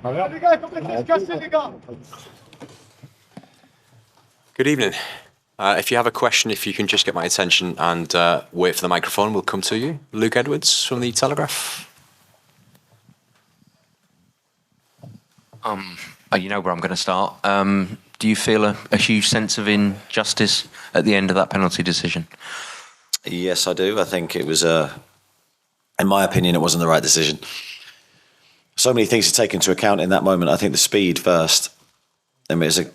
Good evening. If you have a question, if you can just get my attention and wait for the microphone, we'll come to you. Luke Edwards from The Telegraph. You know where I'm going to start. Do you feel a huge sense of injustice at the end of that penalty decision? Yes, I do. I think it was, in my opinion, it wasn't the right decision. So many things to take into account in that moment. I think the speed first. I mean, it's a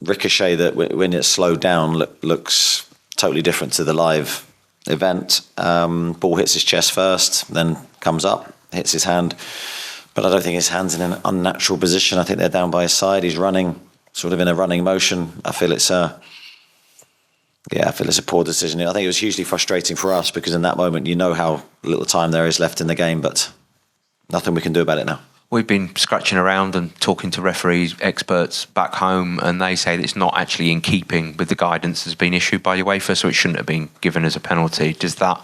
ricochet that when it's slowed down looks totally different to the live event. Ball hits his chest first, then comes up, hits his hand. But I don't think his hand's in an unnatural position. I think they're down by his side. He's running, sort of in a running motion. I feel it's a poor decision. I think it was hugely frustrating for us because in that moment, you know how little time there is left in the game, but nothing we can do about it now. We've been scratching around and talking to referees, experts back home, and they say that it's not actually in keeping with the guidance that's been issued by UEFA, so it shouldn't have been given as a penalty. Are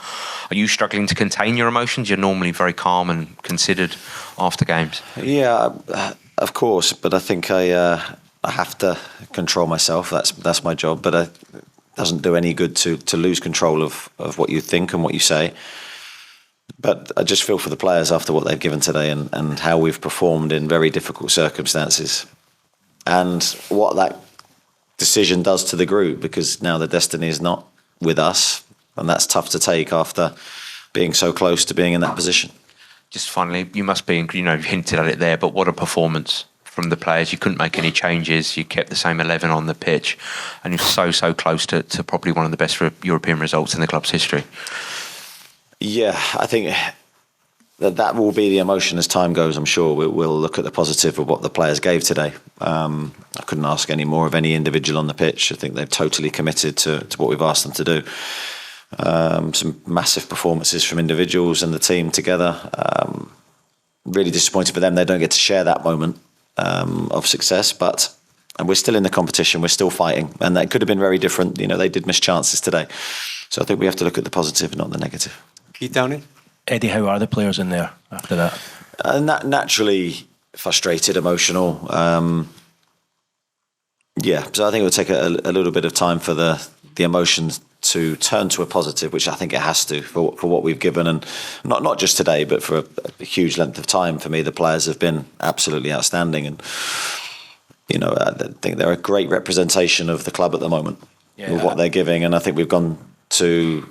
you struggling to contain your emotions? You're normally very calm and considered after games. Yeah, of course, but I think I have to control myself. That's my job, but it doesn't do any good to lose control of what you think and what you say. But I just feel for the players after what they've given today and how we've performed in very difficult circumstances. And what that decision does to the group, because now the destiny is not with us. And that's tough to take after being so close to being in that position. Just finally, you must be, you've hinted at it there, but what a performance from the players. You couldn't make any changes. You kept the same 11 on the pitch. And you're so close to probably one of the best European results in the club's history. Yeah, I think that will be the emotion as time goes. I'm sure we'll look at the positive of what the players gave today. I couldn't ask any more of any individual on the pitch. I think they've totally committed to what we've asked them to do. Some massive performances from individuals and the team together. Really disappointed for them. They don't get to share that moment of success, and we're still in the competition. We're still fighting, and that could have been very different. They did miss chances today. So I think we have to look at the positive, not the negative. Keith Downey? Eddie, how are the players in there after that? Naturally frustrated, emotional. So I think it would take a little bit of time for the emotions to turn to a positive, which I think it has to for what we've given, and not just today, but for a huge length of time. For me, the players have been absolutely outstanding, and I think they're a great representation of the club at the moment with what they're giving. And I think we've gone to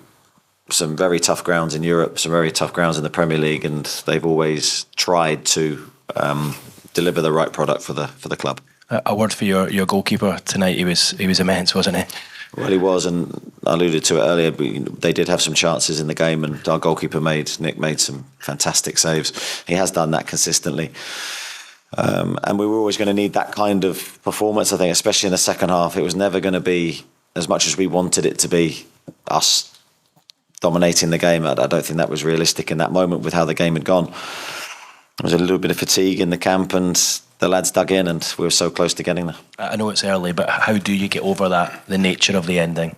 some very tough grounds in Europe, some very tough grounds in the Premier League, and they've always tried to deliver the right product for the club. A word for your goalkeeper tonight. He was immense, wasn't he? Well, he was, and I alluded to it earlier. They did have some chances in the game, and our goalkeeper Nick made some fantastic saves. He has done that consistently. And we were always going to need that kind of performance, I think, especially in the second half. It was never going to be as much as we wanted it to be, us dominating the game. I don't think that was realistic in that moment with how the game had gone. There was a little bit of fatigue in the camp, and the lads dug in, and we were so close to getting there. I know it's early, but how do you get over that, the nature of the ending?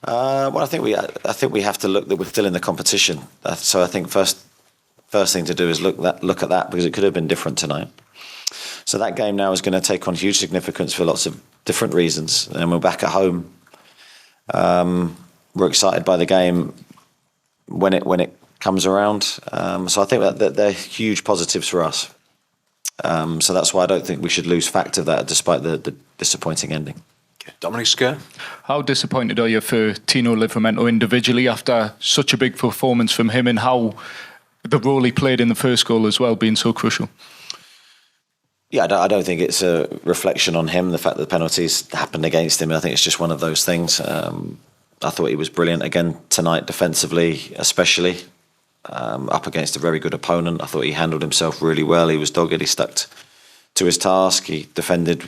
Well, I think we have to look that we're still in the competition. So I think first thing to do is look at that, because it could have been different tonight. So that game now is going to take on huge significance for lots of different reasons. And we're back at home. We're excited by the game when it comes around. So I think that they're huge positives for us. So that's why I don't think we should lose fact of that, despite the disappointing ending. Okay. Dominic Sker? How disappointed are you for Tino Livramento individually after such a big performance from him, and how the role he played in the first goal as well being so crucial? Yeah, I don't think it's a reflection on him, the fact that the penalties happened against him. I think it's just one of those things. I thought he was brilliant again tonight, defensively especially, up against a very good opponent. I thought he handled himself really well. He was dogged, he stuck to his task. He defended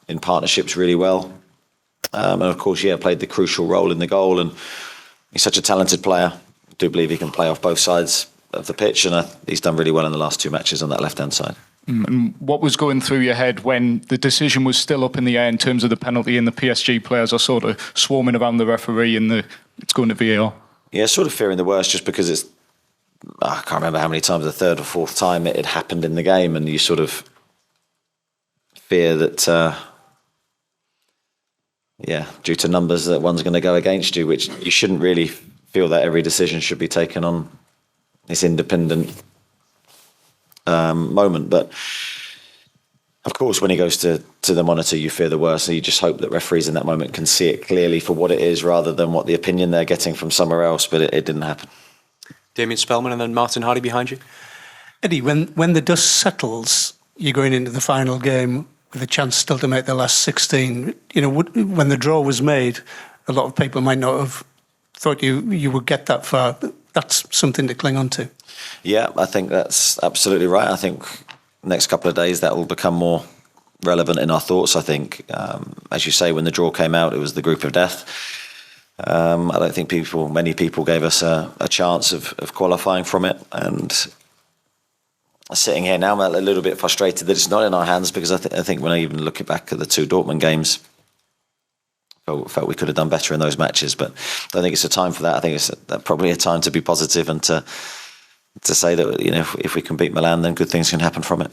in partnerships really well. And of course, played the crucial role in the goal. And he's such a talented player. I do believe he can play off both sides of the pitch, and he's done really well in the last two matches on that left-hand side. And what was going through your head when the decision was still up in the air in terms of the penalty, and the PSG players are sort of swarming around the referee and it's going to VAR? Yeah, sort of fearing the worst, just because I can't remember how many times, the third or fourth time it had happened in the game, and you sort of fear that, due to numbers, that one's going to go against you, which you shouldn't really feel that every decision should be taken on this independent moment. But of course, when he goes to the monitor, you fear the worst. So you just hope that referees in that moment can see it clearly for what it is rather than what the opinion they're getting from somewhere else. But it didn't happen. Damien Spellman and then Martin Hardy behind you. Eddie, when the dust settles, you're going into the final game with a chance still to make the last 16. You know, when the draw was made, a lot of people might not have thought you would get that far. That's something to cling on to. Yeah, I think that's absolutely right. I think next couple of days that will become more relevant in our thoughts. I think, as you say, when the draw came out, it was the group of death. I don't think many people gave us a chance of qualifying from it. And sitting here now, I'm a little bit frustrated that it's not in our hands, because I think when I even look back at the 2 Dortmund games, I felt we could have done better in those matches. But I don't think it's a time for that. I think it's probably a time to be positive and to say that, you know, if we can beat Milan, then good things can happen from it.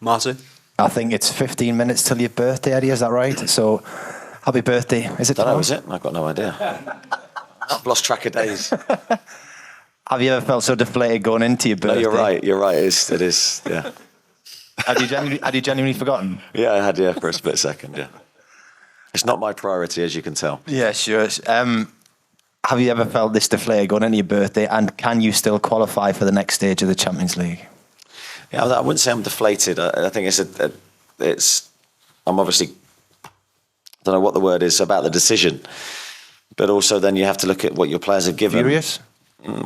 Martin? I think it's 15 minutes till your birthday, Eddie, is that right? So, happy birthday. Is it Don't know, tomorrow? is it? I've got no idea. I've lost track of days. Have you ever felt so deflated going into your birthday? No, you're right. It is, yeah. Had you genuinely forgotten? Yeah, I had, for a split second, yeah. It's not my priority, as you can tell. Yeah, sure. Have you ever felt this deflated going into your birthday, and can you still qualify for the next stage of the Champions League? Yeah, I wouldn't say I'm deflated. I think I'm obviously, I don't know what the word is about the decision, but also then you have to look at what your players have given. Furious?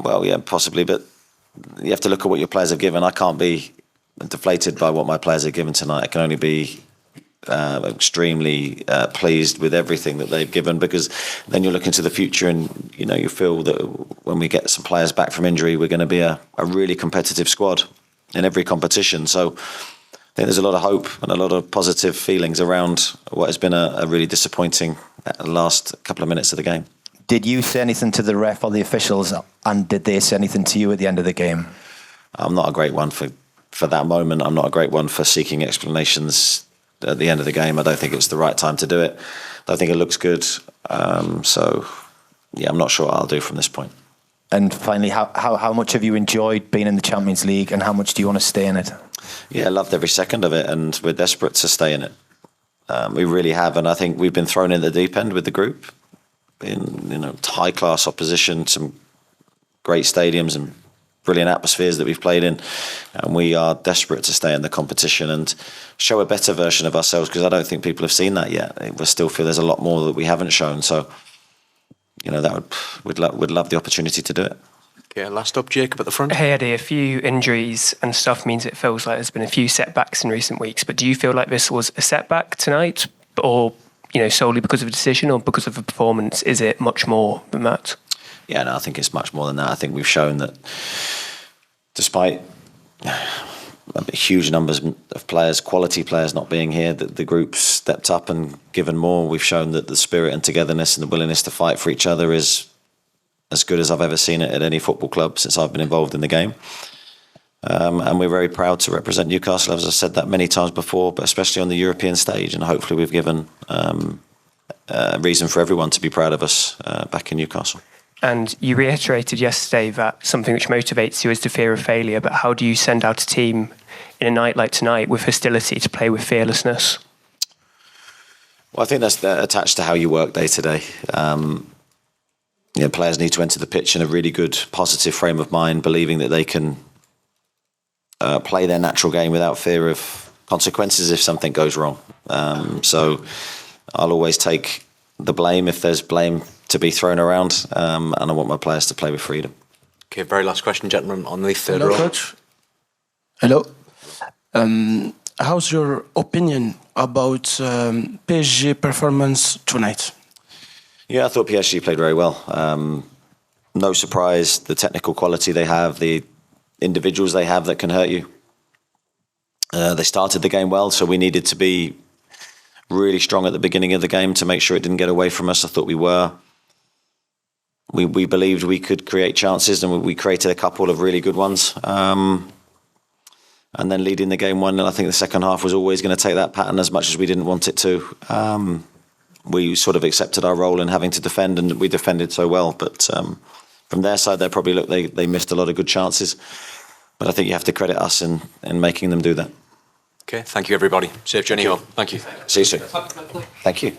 Well, yeah, possibly, but you have to look at what your players have given. I can't be deflated by what my players have given tonight. I can only be extremely pleased with everything that they've given, because then you're looking to the future and, you know, you feel that when we get some players back from injury, we're going to be a really competitive squad in every competition. So I think there's a lot of hope and a lot of positive feelings around what has been a really disappointing last couple of minutes of the game. Did you say anything to the ref or the officials, and did they say anything to you at the end of the game? I'm not a great one for that moment. I'm not a great one for seeking explanations at the end of the game. I don't think it's the right time to do it. I don't think it looks good. So, yeah, I'm not sure what I'll do from this point. And finally, how much have you enjoyed being in the Champions League, and how much do you want to stay in it? Yeah, I loved every second of it, and we're desperate to stay in it. We really have, and I think we've been thrown in the deep end with the group in high-class opposition, some great stadiums and brilliant atmospheres that we've played in, and we are desperate to stay in the competition and show a better version of ourselves, because I don't think people have seen that yet. We still feel there's a lot more that we haven't shown, so we'd love the opportunity to do it. Okay, last up, Jacob at the front. Hey Eddie, a few injuries and stuff means it feels like there's been a few setbacks in recent weeks, but do you feel like this was a setback tonight, or solely because of a decision or because of a performance? Is it much more than that? Yeah, no, I think it's much more than that. I think we've shown that despite huge numbers of players, quality players not being here, that the group stepped up and given more. We've shown that the spirit and togetherness and the willingness to fight for each other is as good as I've ever seen it at any football club since I've been involved in the game. And we're very proud to represent Newcastle, as I've said that many times before, but especially on the European stage. And hopefully we've given a reason for everyone to be proud of us back in Newcastle. And you reiterated yesterday that something which motivates you is the fear of failure, but how do you send out a team in a night like tonight with hostility to play with fearlessness? Well, I think that's attached to how you work day to day. Players need to enter the pitch in a really good, positive frame of mind, believing that they can play their natural game without fear of consequences if something goes wrong. So I'll always take the blame if there's blame to be thrown around, and I want my players to play with freedom. Okay, very last question, gentlemen, on the third Hello, row. Coach. Hello. How's your opinion about PSG performance tonight? Yeah, I thought PSG played very well. No surprise, the technical quality they have, the individuals they have that can hurt you. They started the game well, so we needed to be really strong at the beginning of the game to make sure it didn't get away from us. I thought we were. We believed we could create chances, and we created a couple of really good ones. and then leading the game 1-0. I think the second half was always going to take that pattern as much as we didn't want it to. We sort of accepted our role in having to defend, and we defended so well. But from their side, they probably looked they missed a lot of good chances. But I think you have to credit us in making them do that. Okay, thank you everybody. Safe journey home. Thank you. See you soon. Thank you.